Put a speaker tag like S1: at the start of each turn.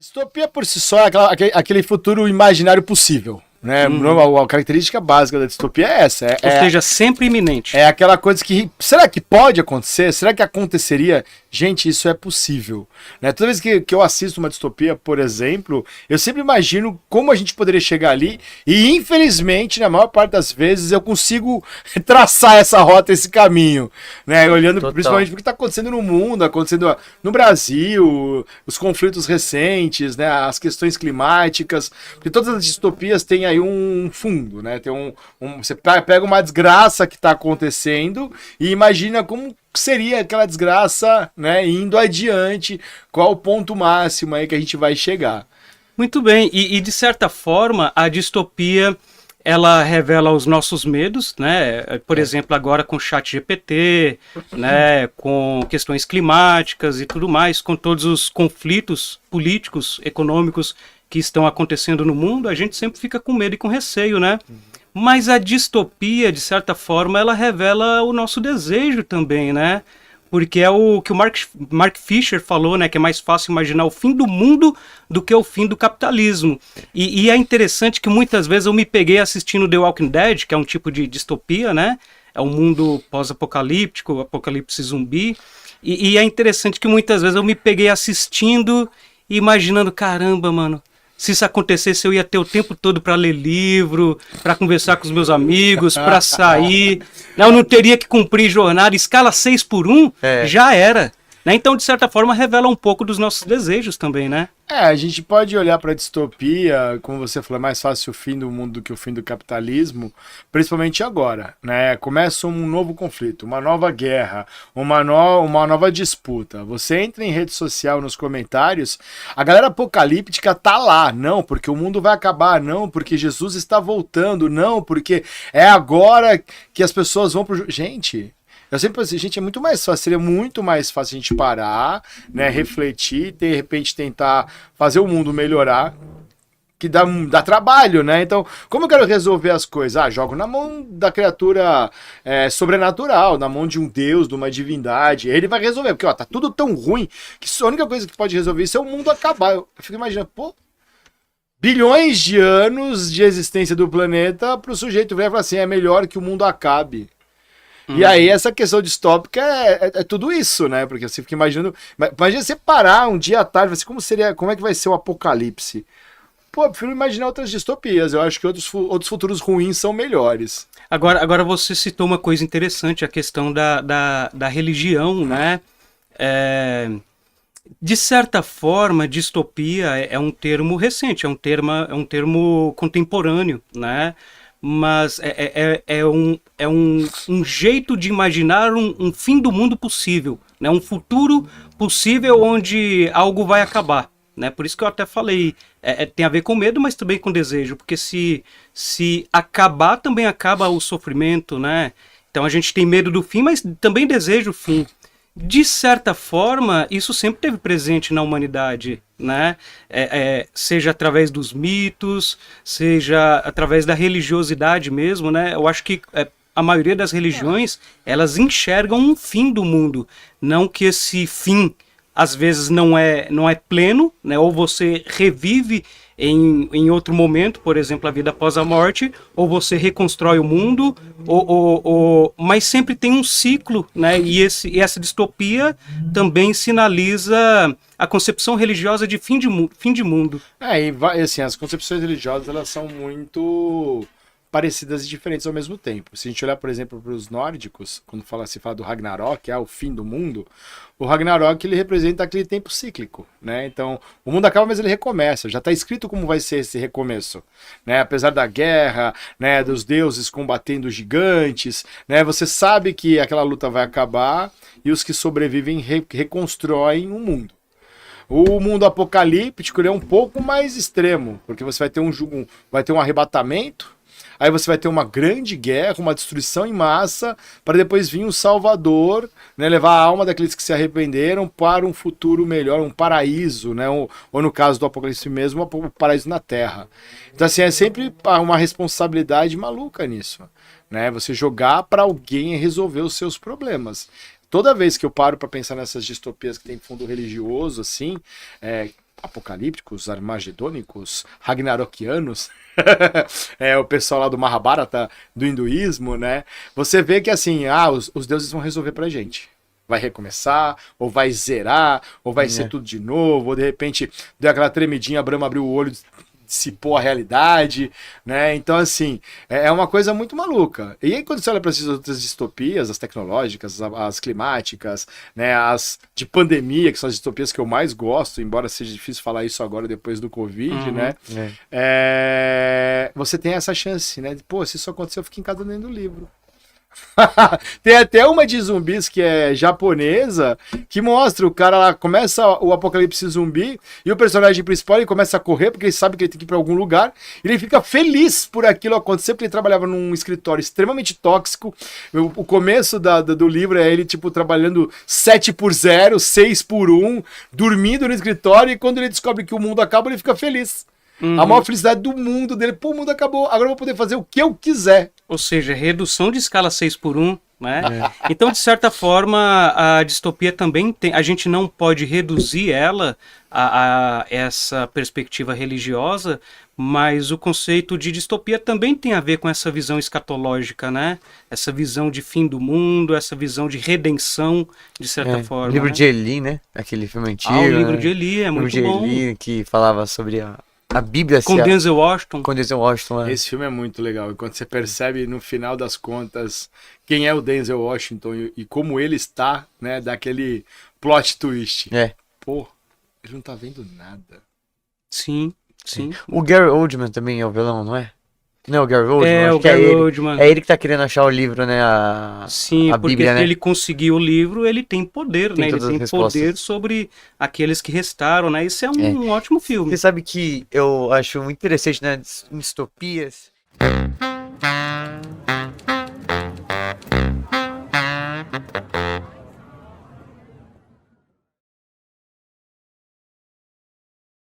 S1: Distopia por si só é aquele futuro imaginário possível, né? A característica básica da distopia é essa.
S2: Ou seja, sempre iminente.
S1: É aquela coisa que, será que pode acontecer? Será que aconteceria? Gente, isso é possível, né? Toda vez que eu assisto uma distopia, por exemplo, eu sempre imagino como a gente poderia chegar ali e, infelizmente, na maior parte das vezes, eu consigo traçar essa rota, esse caminho, né? Olhando principalmente o que está acontecendo no mundo, acontecendo no Brasil, os conflitos recentes, né? As questões climáticas, porque todas as distopias têm aí um fundo, né? Tem você pega uma desgraça que está acontecendo e imagina como seria aquela desgraça, né, indo adiante, qual o ponto máximo aí que a gente vai chegar.
S2: Muito bem, e de certa forma a distopia ela revela os nossos medos, né? Por exemplo, agora com o ChatGPT, né, com questões climáticas e tudo mais, com todos os conflitos políticos, econômicos que estão acontecendo no mundo, a gente sempre fica com medo e com receio, né? Mas a distopia, de certa forma, ela revela o nosso desejo também, né? Porque é o que o Mark Fisher falou, né? Que é mais fácil imaginar o fim do mundo do que o fim do capitalismo. E é interessante que muitas vezes eu me peguei assistindo The Walking Dead, que é um tipo de distopia, né? É um mundo pós-apocalíptico, apocalipse zumbi. E é interessante que muitas vezes eu me peguei assistindo e imaginando, caramba, mano, se isso acontecesse, eu ia ter o tempo todo para ler livro, para conversar com os meus amigos, para sair. Eu não teria que cumprir jornada, escala 6x1, já era. Né? Então, de certa forma, revela um pouco dos nossos desejos também, né?
S1: A gente pode olhar para a distopia, como você falou, é mais fácil o fim do mundo do que o fim do capitalismo, principalmente agora, né? Começa um novo conflito, uma nova guerra, uma nova disputa. Você entra em rede social, nos comentários, a galera apocalíptica tá lá, não, porque o mundo vai acabar, não, porque Jesus está voltando, não, porque é agora que as pessoas vão pro... Gente... Eu sempre pensei, gente, é muito mais fácil, seria muito mais fácil a gente parar, né, refletir, de repente tentar fazer o mundo melhorar, que dá trabalho, né? Então, como eu quero resolver as coisas? Jogo na mão da criatura sobrenatural, na mão de um deus, de uma divindade, ele vai resolver, porque tá tudo tão ruim que a única coisa que pode resolver isso é o mundo acabar. Eu fico imaginando, bilhões de anos de existência do planeta para o sujeito ver e falar assim, é melhor que o mundo acabe. E aí essa questão distópica é tudo isso, né? Porque você fica imaginando... Imagina você parar um dia à tarde, assim, como é que vai ser o apocalipse? Eu prefiro imaginar outras distopias. Eu acho que outros futuros ruins são melhores.
S2: Agora você citou uma coisa interessante, a questão da religião, né? De certa forma, distopia é um termo recente, é um termo contemporâneo, né? Mas é um jeito de imaginar um fim do mundo possível, né? Um futuro possível onde algo vai acabar, né? Por isso que eu até falei, tem a ver com medo, mas também com desejo, porque se acabar, também acaba o sofrimento, né? Então a gente tem medo do fim, mas também deseja o fim. De certa forma, isso sempre esteve presente na humanidade, né? Seja através dos mitos, seja através da religiosidade mesmo, né? Eu acho que a maioria das religiões, elas enxergam um fim do mundo, não que esse fim, às vezes, não é pleno, né? Ou você revive em outro momento, por exemplo, a vida após a morte, ou você reconstrói o mundo, mas sempre tem um ciclo, né? E essa distopia também sinaliza a concepção religiosa de fim de mundo.
S1: E assim, as concepções religiosas, elas são muito parecidas e diferentes ao mesmo tempo. Se a gente olhar, por exemplo, para os nórdicos, quando se fala do Ragnarok, o fim do mundo, o Ragnarok ele representa aquele tempo cíclico, né? Então, o mundo acaba, mas ele recomeça. Já está escrito como vai ser esse recomeço, né? Apesar da guerra, né, dos deuses combatendo os gigantes, né? Você sabe que aquela luta vai acabar e os que sobrevivem reconstroem o mundo. O mundo apocalíptico ele é um pouco mais extremo, porque você vai ter vai ter um arrebatamento. Aí você vai ter uma grande guerra, uma destruição em massa, para depois vir um Salvador, né, levar a alma daqueles que se arrependeram para um futuro melhor, um paraíso, né, ou no caso do Apocalipse mesmo, um paraíso na Terra. Então assim, é sempre uma responsabilidade maluca nisso, né, você jogar para alguém resolver os seus problemas. Toda vez que eu paro para pensar nessas distopias que tem fundo religioso, assim, apocalípticos, armagedônicos, ragnarokianos, o pessoal lá do Mahabharata, do hinduísmo, né? Você vê que assim, os deuses vão resolver pra gente. Vai recomeçar, ou vai zerar, ou vai ser tudo de novo, ou de repente deu aquela tremidinha, a Brahma abriu o olho, dissipou a realidade, né? Então, assim, é uma coisa muito maluca. E aí, quando você olha para essas outras distopias, as tecnológicas, as climáticas, né? As de pandemia, que são as distopias que eu mais gosto, embora seja difícil falar isso agora depois do Covid, né? Você tem essa chance, né? Pô, se isso aconteceu, eu fico em casa lendo o livro. Tem até uma de zumbis que é japonesa, que mostra o cara lá, começa o apocalipse zumbi e o personagem principal ele começa a correr porque ele sabe que ele tem que ir pra algum lugar e ele fica feliz por aquilo acontecer porque ele trabalhava num escritório extremamente tóxico. O começo do livro é ele tipo trabalhando 7x0, 6x1, dormindo no escritório, e quando ele descobre que o mundo acaba ele fica feliz. A maior felicidade do mundo dele. Pô, o mundo acabou, agora eu vou poder fazer o que eu quiser.
S2: Ou seja, redução de escala 6x1, né? Então, de certa forma, a distopia também tem... A gente não pode reduzir ela a essa perspectiva religiosa, mas o conceito de distopia também tem a ver com essa visão escatológica, né? Essa visão de fim do mundo, essa visão de redenção, de certa forma.
S3: O livro,
S2: né?
S3: de Eli, né? Aquele filme antigo.
S2: O livro de Eli é muito bom.
S3: O livro de Eli, que falava sobre a Bíblia.
S2: Com Denzel Washington.
S3: Com Denzel Washington,
S1: Esse filme é muito legal. E quando você percebe, no final das contas, quem é o Denzel Washington e como ele está, né? Daquele plot twist. Pô, ele não tá vendo nada.
S2: Sim.
S3: O Gary Oldman também é o vilão, não é? Não é o Gary Oldman?
S2: O Gary Oldman.
S3: É ele que tá querendo achar o livro, né?
S2: Sim,
S3: a
S2: porque
S3: Bíblia,
S2: se
S3: né?
S2: ele conseguir o livro, ele tem poder, né? Ele tem
S3: respostas.
S2: poder sobre aqueles que restaram, né? Isso é um ótimo filme.
S3: Você sabe que eu acho muito interessante, né? Distopias.